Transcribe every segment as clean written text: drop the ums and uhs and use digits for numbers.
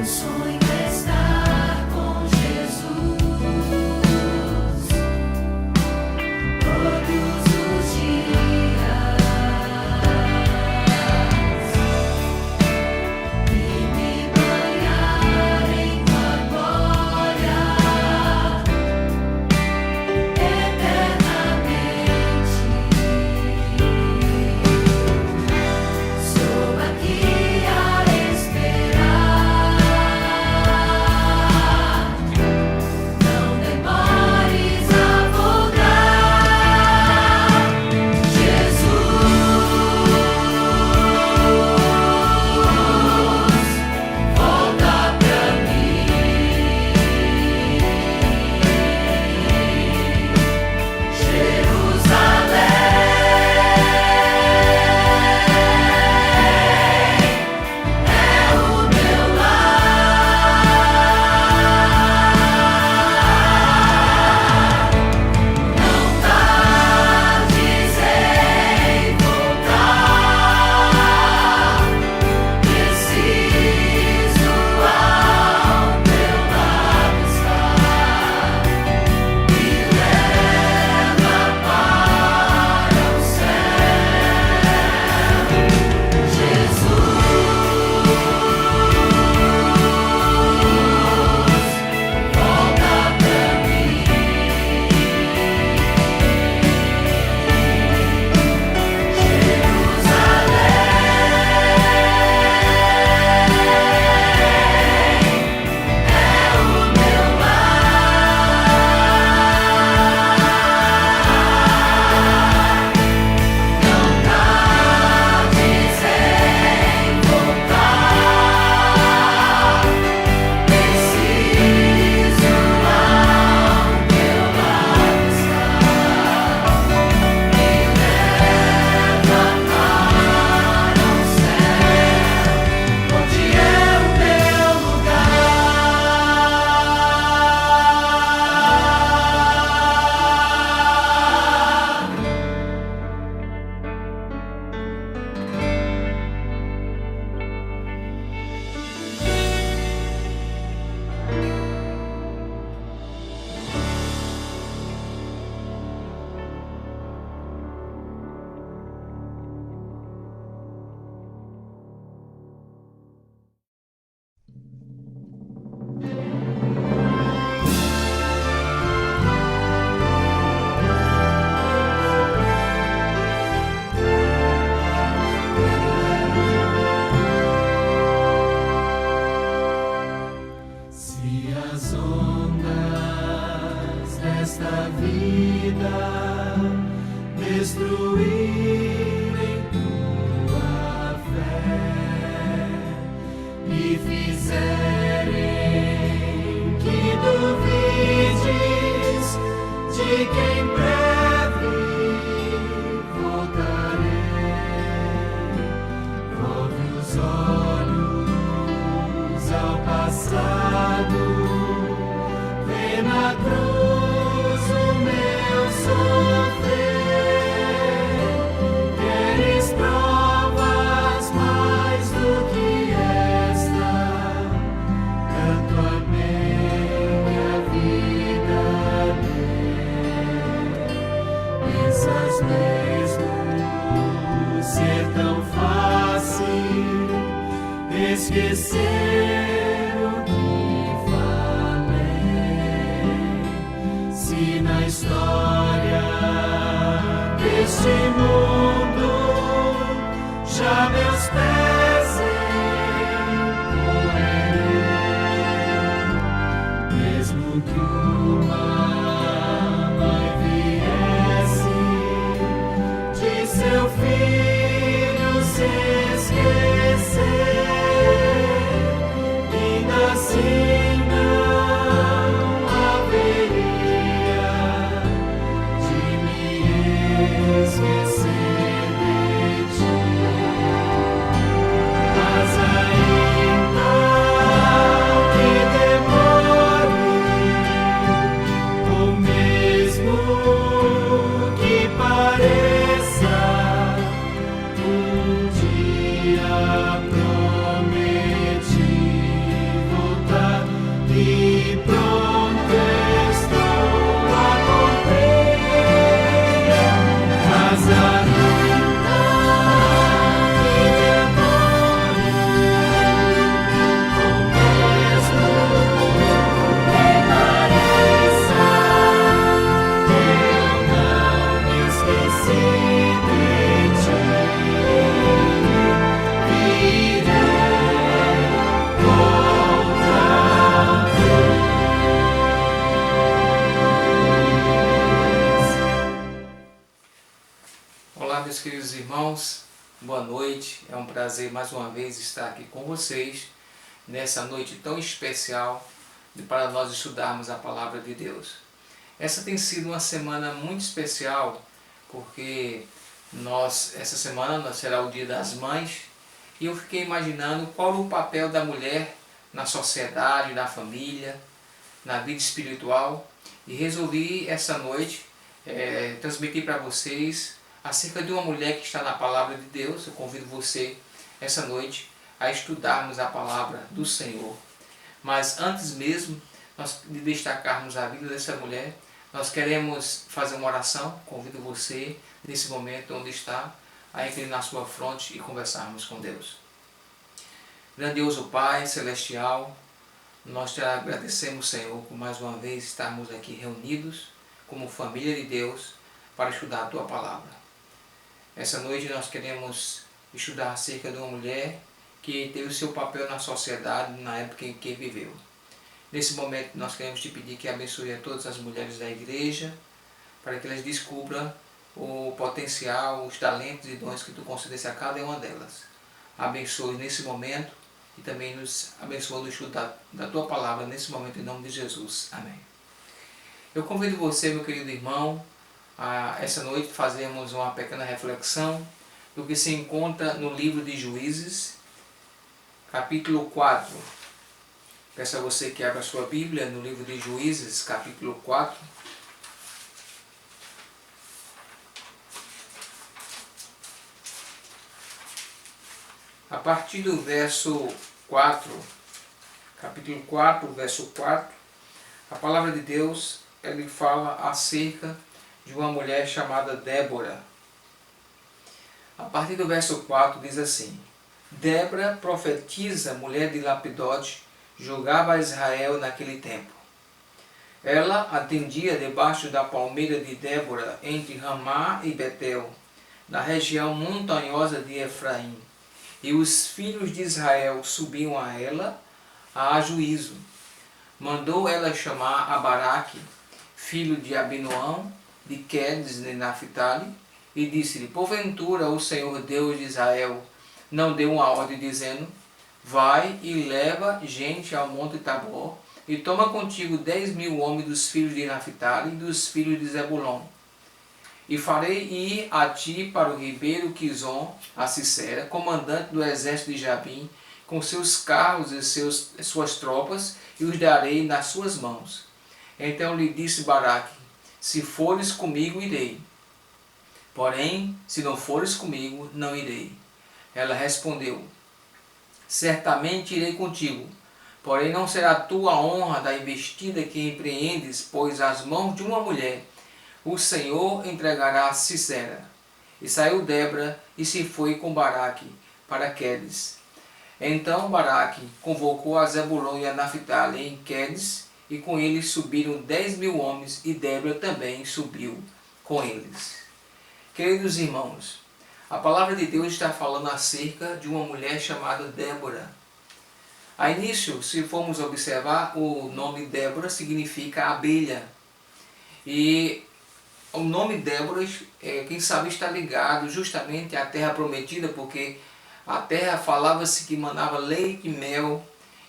Um dia irmãos, boa noite. É um prazer mais uma vez estar aqui com vocês nessa noite tão especial para nós estudarmos a Palavra de Deus. Essa tem sido uma semana muito especial porque essa semana será o Dia das Mães e eu fiquei imaginando qual o papel da mulher na sociedade, na família, na vida espiritual e resolvi essa noite transmitir para vocês acerca de uma mulher que está na Palavra de Deus. Eu convido você essa noite a estudarmos a Palavra do Senhor. Mas antes mesmo de destacarmos a vida dessa mulher, nós queremos fazer uma oração. Convido você, nesse momento onde está, a inclinar sua fronte e conversarmos com Deus. Grandioso Pai Celestial, nós te agradecemos, Senhor, por mais uma vez estarmos aqui reunidos como família de Deus para estudar a Tua Palavra. Essa noite nós queremos estudar acerca de uma mulher que teve o seu papel na sociedade na época em que viveu. Nesse momento nós queremos te pedir que abençoe a todas as mulheres da igreja, para que elas descubram o potencial, os talentos e dons que Tu concedesse a cada uma delas. Abençoe nesse momento e também nos abençoa no estudo da Tua Palavra nesse momento, em nome de Jesus. Amém. Eu convido você, meu querido irmão, a essa noite fazermos uma pequena reflexão do que se encontra no livro de Juízes, capítulo 4. Peço a você que abra a sua Bíblia no livro de Juízes, capítulo 4. A partir do verso 4, capítulo 4, verso 4, a palavra de Deus, ele fala acerca de uma mulher chamada Débora. A partir do verso 4 diz assim: Débora, profetisa, mulher de Lapidote, julgava Israel naquele tempo. Ela atendia debaixo da palmeira de Débora, entre Ramá e Betel, na região montanhosa de Efraim. E os filhos de Israel subiam a ela a juízo. Mandou ela chamar a Baraque, filho de Abinoão, de Quedes de Naphtali, e disse-lhe: Porventura o Senhor Deus de Israel não deu uma ordem dizendo: Vai e leva gente ao monte Tabor, e toma contigo 10.000 homens dos filhos de Naphtali e dos filhos de Zebulon. E farei ir a ti para o ribeiro Quizon, a Sisera, comandante do exército de Jabim, com seus carros e suas tropas, e os darei nas suas mãos. Então lhe disse Baraque: Se fores comigo, irei. Porém, se não fores comigo, não irei. Ela respondeu: Certamente irei contigo, porém não será tua honra da investida que empreendes, pois as mãos de uma mulher o Senhor entregará a Sisera. E saiu Débora e se foi com Baraque para Quedes. Então Baraque convocou a Zebulon e a Naphtali em Quedes, e com eles subiram 10.000 homens, e Débora também subiu com eles. Queridos irmãos, a palavra de Deus está falando acerca de uma mulher chamada Débora. A início, se formos observar, o nome Débora significa abelha. E o nome Débora, quem sabe, está ligado justamente à terra prometida, porque a terra falava-se que manava leite e mel,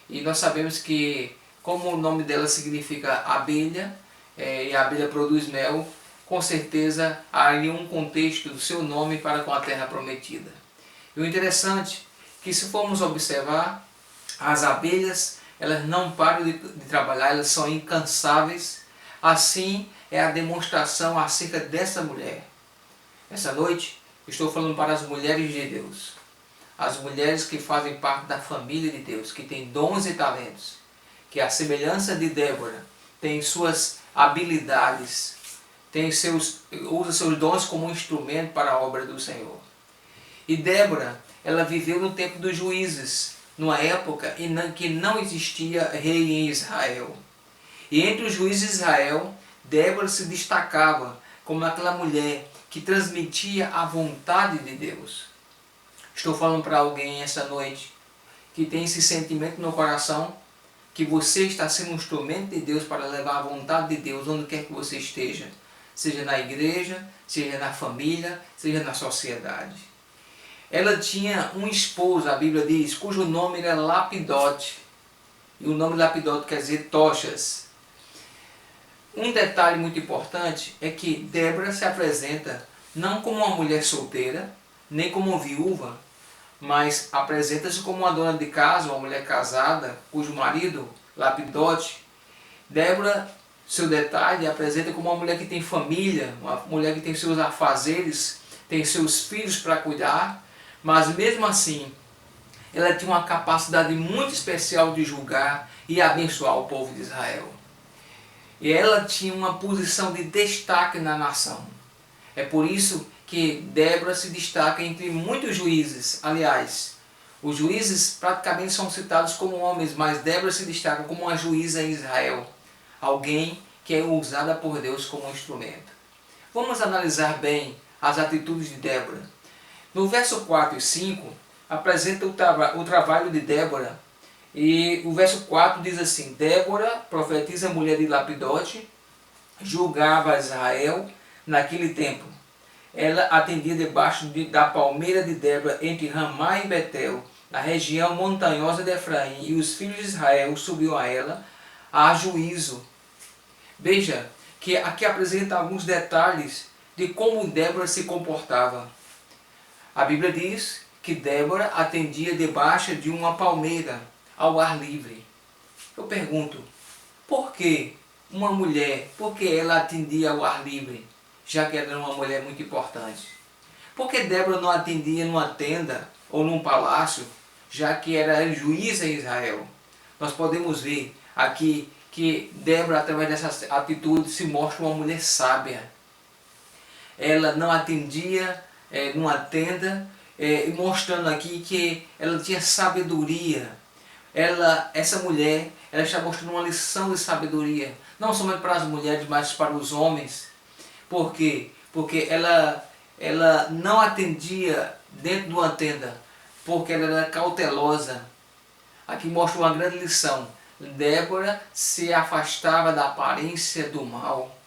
e nós sabemos que, como o nome dela significa abelha, e a abelha produz mel, com certeza há um contexto do seu nome para com a terra prometida. E o interessante é que, se formos observar, as abelhas, elas não param de trabalhar, elas são incansáveis. Assim é a demonstração acerca dessa mulher. Essa noite estou falando para as mulheres de Deus, as mulheres que fazem parte da família de Deus, que têm dons e talentos, que a semelhança de Débora tem suas habilidades, usa seus dons como um instrumento para a obra do Senhor. E Débora, ela viveu no tempo dos juízes, numa época em que não existia rei em Israel. E entre os juízes de Israel, Débora se destacava como aquela mulher que transmitia a vontade de Deus. Estou falando para alguém essa noite que tem esse sentimento no coração, que você está sendo um instrumento de Deus para levar a vontade de Deus onde quer que você esteja, seja na igreja, seja na família, seja na sociedade. ela tinha um esposo, a Bíblia diz, cujo nome era Lapidote. E o nome Lapidote quer dizer tochas. Um detalhe muito importante é que Débora se apresenta não como uma mulher solteira, nem como uma viúva, mas apresenta-se como uma dona de casa, uma mulher casada, cujo marido, Lapidote. Débora, seu detalhe, apresenta como uma mulher que tem família, uma mulher que tem seus afazeres, tem seus filhos para cuidar, mas mesmo assim, ela tinha uma capacidade muito especial de julgar e abençoar o povo de Israel. E ela tinha uma posição de destaque na nação. É por isso que Débora se destaca entre muitos juízes. Aliás, os juízes praticamente são citados como homens, mas Débora se destaca como uma juíza em Israel. Alguém que é usada por Deus como um instrumento. Vamos analisar bem as atitudes de Débora. No verso 4 e 5, apresenta o trabalho de Débora. E o verso 4 diz assim: Débora, profetiza mulher de Lapidote, julgava Israel naquele tempo. Ela atendia debaixo da palmeira de Débora, entre Ramá e Betel, na região montanhosa de Efraim, e os filhos de Israel subiu a ela a juízo. Veja que aqui apresenta alguns detalhes de como Débora se comportava. A Bíblia diz que Débora atendia debaixo de uma palmeira, ao ar livre. Eu pergunto, por que uma mulher, por que ela atendia ao ar livre, já que era uma mulher muito importante? Por que Débora não atendia numa tenda ou num palácio, já que era juíza em Israel? Nós podemos ver aqui que Débora, através dessa atitude, se mostra uma mulher sábia. Ela não atendia numa tenda, mostrando aqui que ela tinha sabedoria. Essa mulher, ela está mostrando uma lição de sabedoria, não somente para as mulheres, mas para os homens. Por quê? Porque ela não atendia dentro de uma tenda, porque ela era cautelosa. Aqui mostra uma grande lição. Débora se afastava da aparência do mal.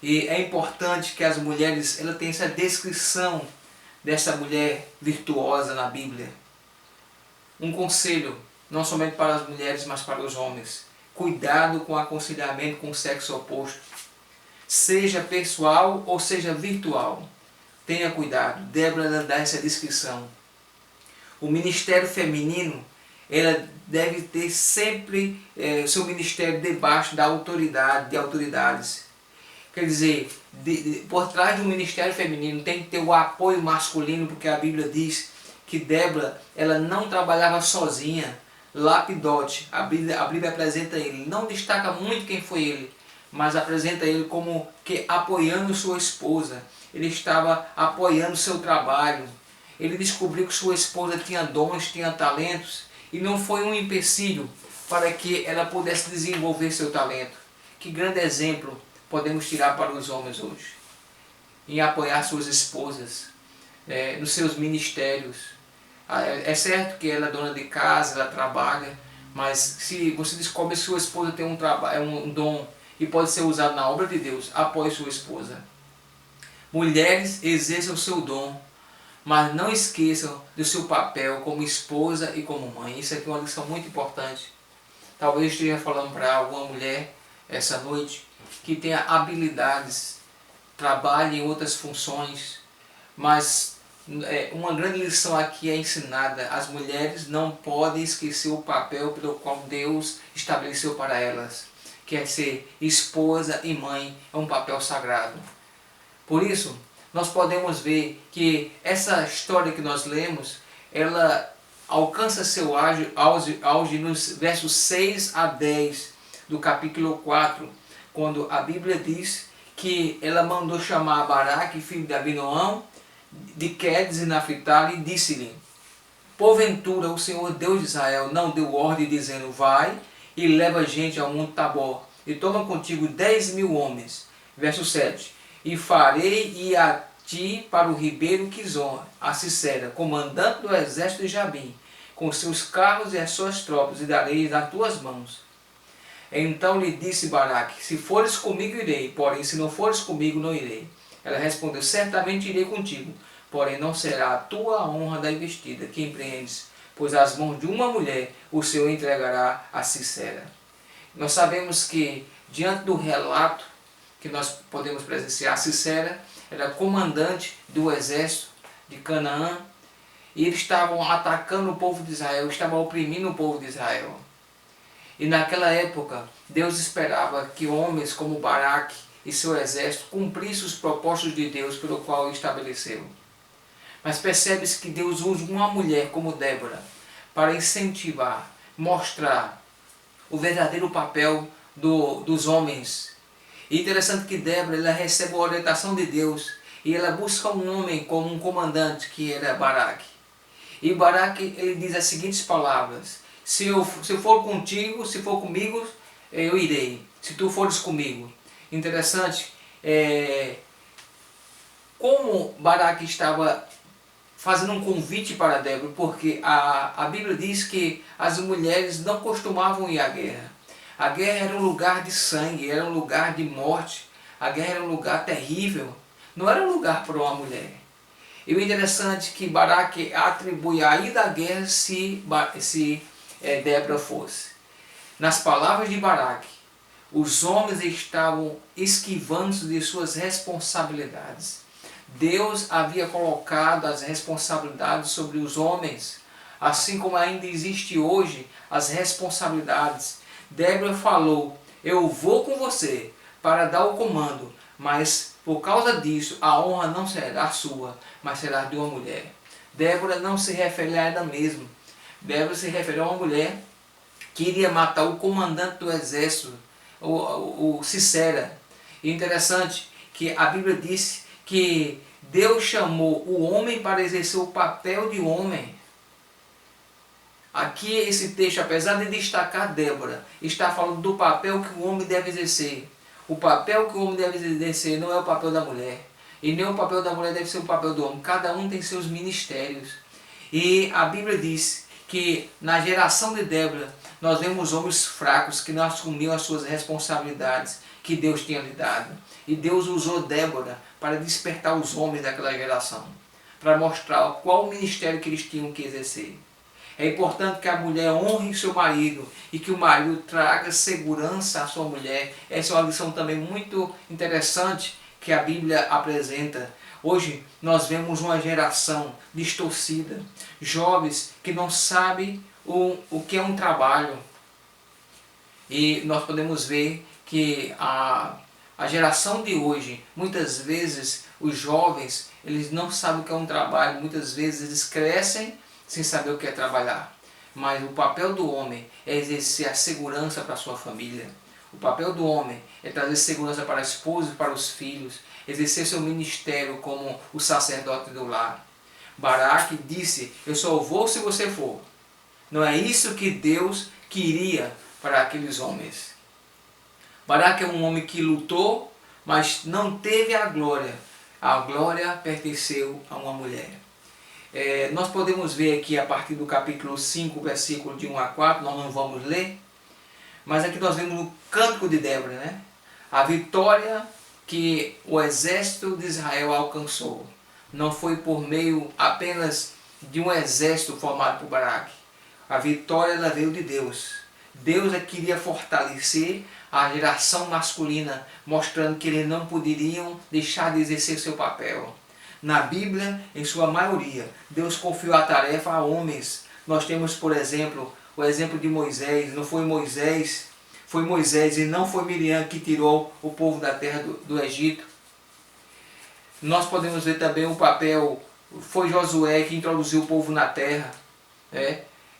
E é importante que as mulheres tenham essa descrição dessa mulher virtuosa na Bíblia. Um conselho, não somente para as mulheres, mas para os homens. Cuidado com o aconselhamento com o sexo oposto. Seja pessoal ou seja virtual. Tenha cuidado. Débora dá essa descrição. O ministério feminino, ela deve ter sempre seu ministério debaixo da autoridade, de autoridades. Quer dizer, por trás do ministério feminino tem que ter o apoio masculino, porque a Bíblia diz que Débora, ela não trabalhava sozinha. Lapidote, a Bíblia apresenta ele, não destaca muito quem foi ele, mas apresenta ele como que apoiando sua esposa. Ele estava apoiando seu trabalho. Ele descobriu que sua esposa tinha dons, tinha talentos, e não foi um empecilho para que ela pudesse desenvolver seu talento. Que grande exemplo podemos tirar para os homens hoje, em apoiar suas esposas, nos seus ministérios. É certo que ela é dona de casa, ela trabalha, mas se você descobre que sua esposa tem um dom e pode ser usado na obra de Deus, apoie sua esposa. Mulheres, exerçam o seu dom, mas não esqueçam do seu papel como esposa e como mãe. Isso aqui é uma lição muito importante. Talvez eu esteja falando para alguma mulher essa noite que tenha habilidades, trabalhe em outras funções, mas uma grande lição aqui é ensinada: as mulheres não podem esquecer o papel pelo qual Deus estabeleceu para elas, que é ser esposa e mãe. É um papel sagrado. Por isso, nós podemos ver que essa história que nós lemos, ela alcança seu auge nos versos 6 a 10 do capítulo 4, quando a Bíblia diz que ela mandou chamar Baraque, filho de Abinoão, de Quedes e Naphtali, e disse-lhe: porventura o Senhor Deus de Israel não deu ordem dizendo: vai e leva gente ao monte Tabor, e toma contigo 10.000 homens. Verso 7. E farei ir a ti para o ribeiro Quizon, a Sisera, comandante do exército de Jabim, com seus carros e as suas tropas, e darei nas tuas mãos. Então lhe disse Baraque: se fores comigo irei, porém se não fores comigo não irei. Ela respondeu: certamente irei contigo, porém não será a tua honra da investida que empreendes, pois às mãos de uma mulher o Senhor entregará a Sisera. Nós sabemos que, diante do relato que nós podemos presenciar, Sisera era comandante do exército de Canaã, e eles estavam atacando o povo de Israel, estavam oprimindo o povo de Israel. E naquela época, Deus esperava que homens como Baraque e seu exército cumprissem os propósitos de Deus pelo qual ele estabeleceu. Mas percebe-se que Deus usa uma mulher como Débora para incentivar, mostrar o verdadeiro papel dos homens. E interessante que Débora, ela recebe a orientação de Deus e ela busca um homem como um comandante, que era Baraque. E Baraque, ele diz as seguintes palavras: se eu for contigo, se for comigo, eu irei, se tu fores comigo. Interessante, como Baraque estava fazendo um convite para Débora, porque a Bíblia diz que as mulheres não costumavam ir à guerra. A guerra era um lugar de sangue, era um lugar de morte, a guerra era um lugar terrível, não era um lugar para uma mulher. E o interessante é que Baraque atribui a ida à guerra se Débora fosse. Nas palavras de Baraque, os homens estavam esquivando-se de suas responsabilidades. Deus havia colocado as responsabilidades sobre os homens, assim como ainda existe hoje as responsabilidades. Débora falou: eu vou com você para dar o comando, mas por causa disso a honra não será sua, mas será de uma mulher. Débora não se refere a ela mesma. Débora se refere a uma mulher que iria matar o comandante do exército, o Sisera. E interessante que a Bíblia disse que Deus chamou o homem para exercer o papel de homem. Aqui esse texto, apesar de destacar Débora, está falando do papel que o homem deve exercer. O papel que o homem deve exercer não é o papel da mulher. E nem o papel da mulher deve ser o papel do homem. Cada um tem seus ministérios. E a Bíblia diz que na geração de Débora, nós vemos homens fracos que não assumiam as suas responsabilidades que Deus tinha lhe dado. E Deus usou Débora para despertar os homens daquela geração, para mostrar qual o ministério que eles tinham que exercer. É importante que a mulher honre seu marido e que o marido traga segurança à sua mulher. Essa é uma lição também muito interessante que a Bíblia apresenta. Hoje nós vemos uma geração distorcida, jovens que não sabem o que é um trabalho. E nós podemos ver que a geração de hoje, muitas vezes os jovens, eles não sabem o que é um trabalho, muitas vezes eles crescem sem saber o que é trabalhar. Mas o papel do homem é exercer a segurança para a sua família. O papel do homem é trazer segurança para a esposa e para os filhos, exercer seu ministério como o sacerdote do lar. Baraque disse: eu só vou se você for. Não é isso que Deus queria para aqueles homens. Baraque é um homem que lutou, mas não teve a glória. A glória pertenceu a uma mulher. Nós podemos ver aqui a partir do capítulo 5, versículo de 1 a 4, nós não vamos ler, mas aqui nós vemos o cântico de Débora, né? A vitória que o exército de Israel alcançou não foi por meio apenas de um exército formado por Baraque. A vitória ela veio de Deus. Deus queria fortalecer a geração masculina, mostrando que eles não poderiam deixar de exercer seu papel. Na Bíblia, em sua maioria, Deus confiou a tarefa a homens. Nós temos, por exemplo, o exemplo de Moisés. Não foi Moisés, foi Moisés e não foi Miriam que tirou o povo da terra do Egito. Nós podemos ver também o papel, foi Josué que introduziu o povo na terra.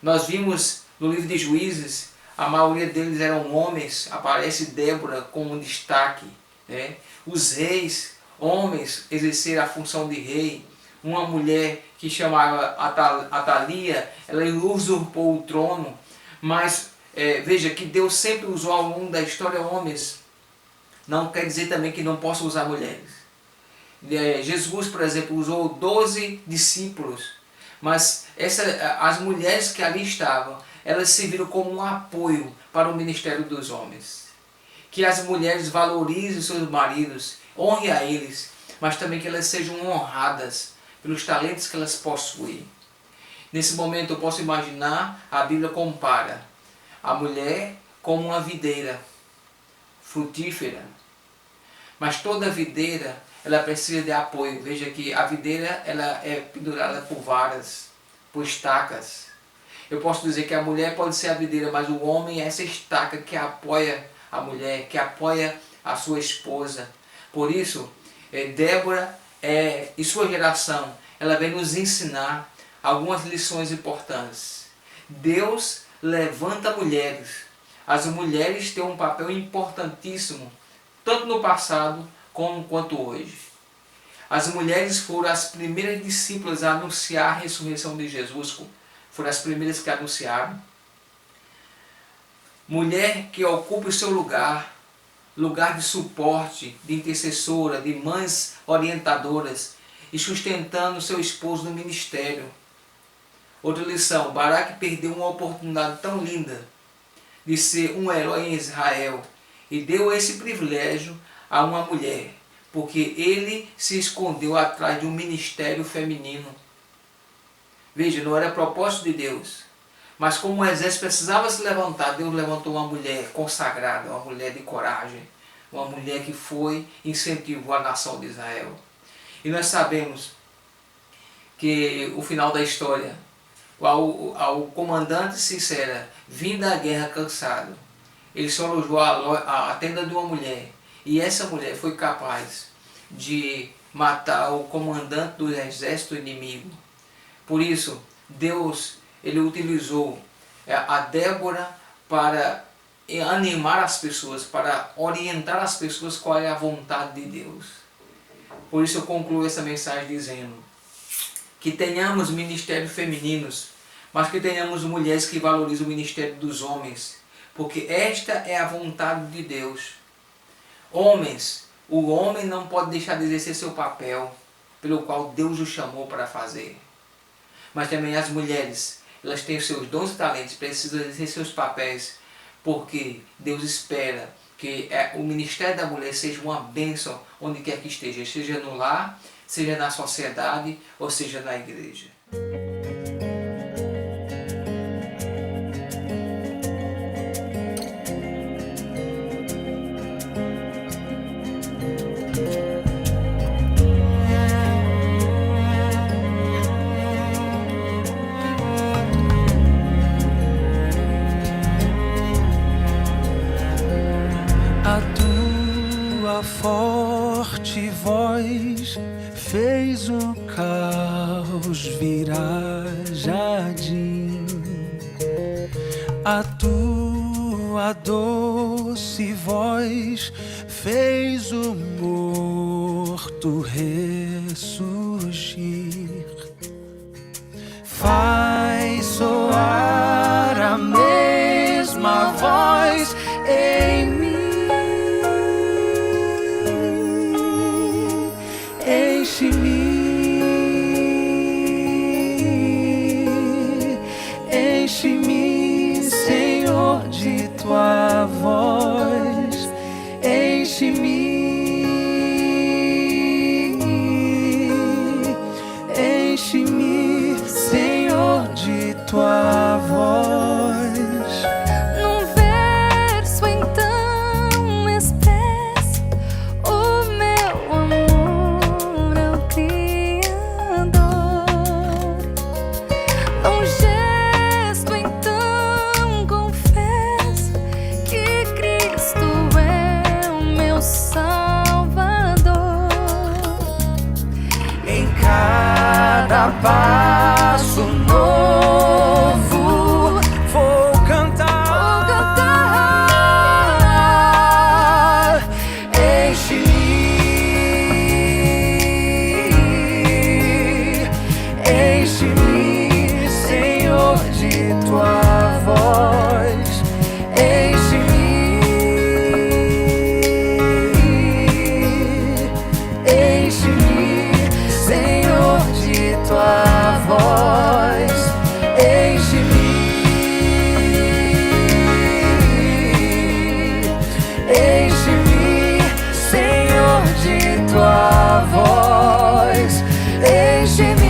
Nós vimos no livro de Juízes, a maioria deles eram homens, aparece Débora como um destaque. Os reis, homens, exerceram a função de rei. Uma mulher que chamava Atalia, ela usurpou o trono. Mas veja que Deus sempre usou ao longo da história homens. Não quer dizer também que não possa usar mulheres. Jesus, por exemplo, usou 12 discípulos. Mas as mulheres que ali estavam, elas serviram como um apoio para o ministério dos homens. Que as mulheres valorizem seus maridos, honrem a eles, mas também que elas sejam honradas pelos talentos que elas possuem. Nesse momento eu posso imaginar, a Bíblia compara a mulher como uma videira frutífera. Mas toda videira, ela precisa de apoio. Veja que a videira, ela é pendurada por varas, por estacas. Eu posso dizer que a mulher pode ser a videira, mas o homem é essa estaca que apoia a mulher, que apoia a sua esposa. Por isso, Débora e sua geração, ela vem nos ensinar algumas lições importantes. Deus levanta mulheres. As mulheres têm um papel importantíssimo, tanto no passado quanto hoje. As mulheres foram as primeiras discípulas a anunciar a ressurreição de Jesus. Foram as primeiras que anunciaram. Mulher que ocupa o seu lugar de suporte, de intercessora, de mães orientadoras e sustentando seu esposo no ministério. Outra lição, Baraque perdeu uma oportunidade tão linda de ser um herói em Israel e deu esse privilégio a uma mulher, porque ele se escondeu atrás de um ministério feminino. Veja, não era propósito de Deus, mas como o exército precisava se levantar, Deus levantou uma mulher consagrada, uma mulher de coragem, uma mulher que foi e incentivou a nação de Israel. E nós sabemos que o final da história, ao comandante Sisera, vindo da guerra cansado, ele só alojou a tenda de uma mulher, e essa mulher foi capaz de matar o comandante do exército inimigo. Por isso, Deus, ele utilizou a Débora para animar as pessoas, para orientar as pessoas qual é a vontade de Deus. Por isso eu concluo essa mensagem dizendo que tenhamos ministérios femininos, mas que tenhamos mulheres que valorizam o ministério dos homens, porque esta é a vontade de Deus. Homens, o homem não pode deixar de exercer seu papel, pelo qual Deus o chamou para fazer. Mas também as mulheres, elas têm os seus dons e talentos, precisam exercer seus papéis, porque Deus espera que o ministério da mulher seja uma bênção onde quer que esteja, seja no lar, seja na sociedade ou seja na igreja. A forte voz fez o caos virar jardim. A tua doce voz fez o morto ressurgir. Faz soar a mesma voz em mim. Enche-me, Senhor, de tua voz. Enche-me, enche-me, Senhor, de tua voz. Num verso então expresso o meu amor ao Criador. Num gesto então confesso que Cristo é o meu Salvador. Em cada passo novo vou cantar. Enche-me, enche-me, Senhor, de tua voz. Enche-me, enche-me, Senhor, de tua voz. Enche-me, enche-me, Senhor, de tua voz. Enche-me.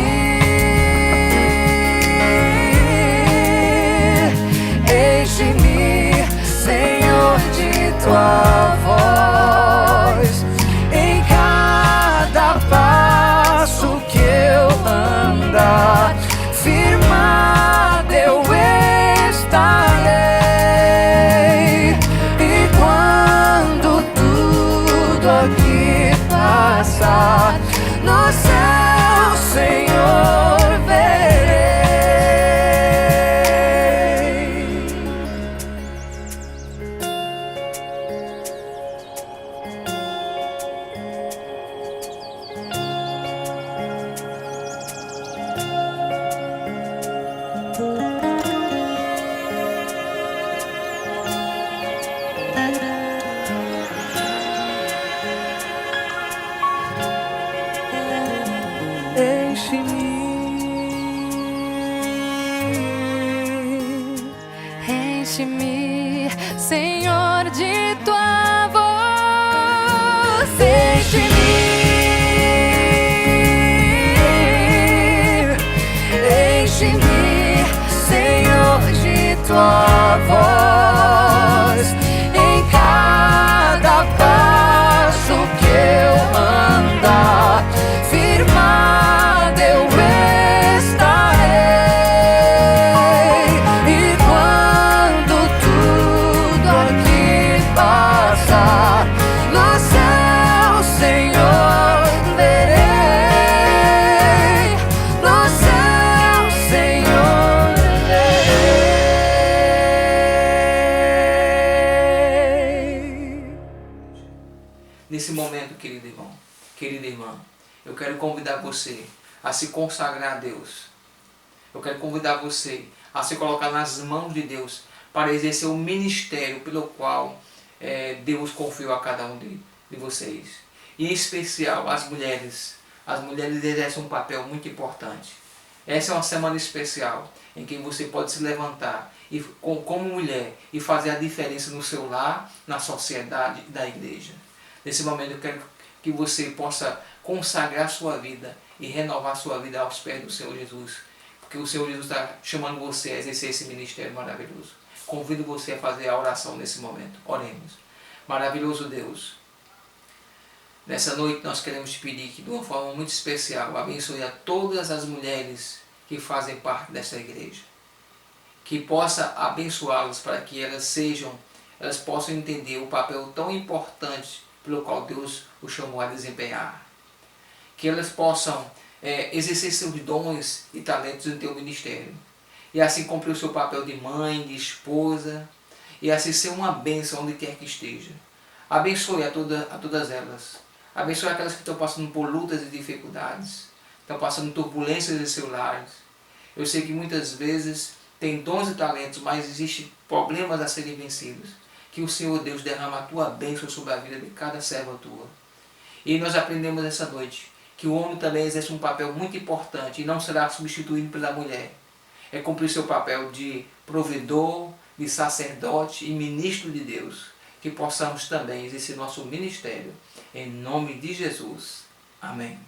enche-me, Senhor, de tua voz. Enche-me, enche-me, Senhor, de tua voz. Em cada passo que eu andar, firmado eu estarei. E quando tudo aqui passar, no céu, Senhor, verei. No céu, Senhor, verei. Nesse momento, querido irmão, querida irmã, eu quero convidar você a se consagrar a Deus. Eu quero convidar você a se colocar nas mãos de Deus para exercer o ministério pelo qual Deus confiou a cada um de vocês. E em especial as mulheres. As mulheres exercem um papel muito importante. Essa é uma semana especial em que você pode se levantar e, como mulher e fazer a diferença no seu lar, na sociedade e da igreja. Nesse momento eu quero que você possa consagrar sua vida e renovar sua vida aos pés do Senhor Jesus. Porque o Senhor Jesus está chamando você a exercer esse ministério maravilhoso. Convido você a fazer a oração nesse momento. Oremos. Maravilhoso Deus, nessa noite nós queremos te pedir que de uma forma muito especial abençoe a todas as mulheres que fazem parte dessa igreja. Que possa abençoá-las para que elas possam entender o papel tão importante pelo qual Deus o chamou a desempenhar. Que elas possam exercer seus dons e talentos no teu ministério. E assim cumprir o seu papel de mãe, de esposa. E assim ser uma bênção onde quer que esteja. Abençoe a todas elas. Abençoe aquelas que estão passando por lutas e dificuldades. Estão passando turbulências em seus lares. Eu sei que muitas vezes tem dons e talentos, mas existem problemas a serem vencidos. Que o Senhor Deus derrama a tua bênção sobre a vida de cada serva tua. E nós aprendemos essa noite que o homem também exerce um papel muito importante e não será substituído pela mulher. É cumprir seu papel de provedor, de sacerdote e ministro de Deus. Que possamos também exercer nosso ministério. Em nome de Jesus. Amém.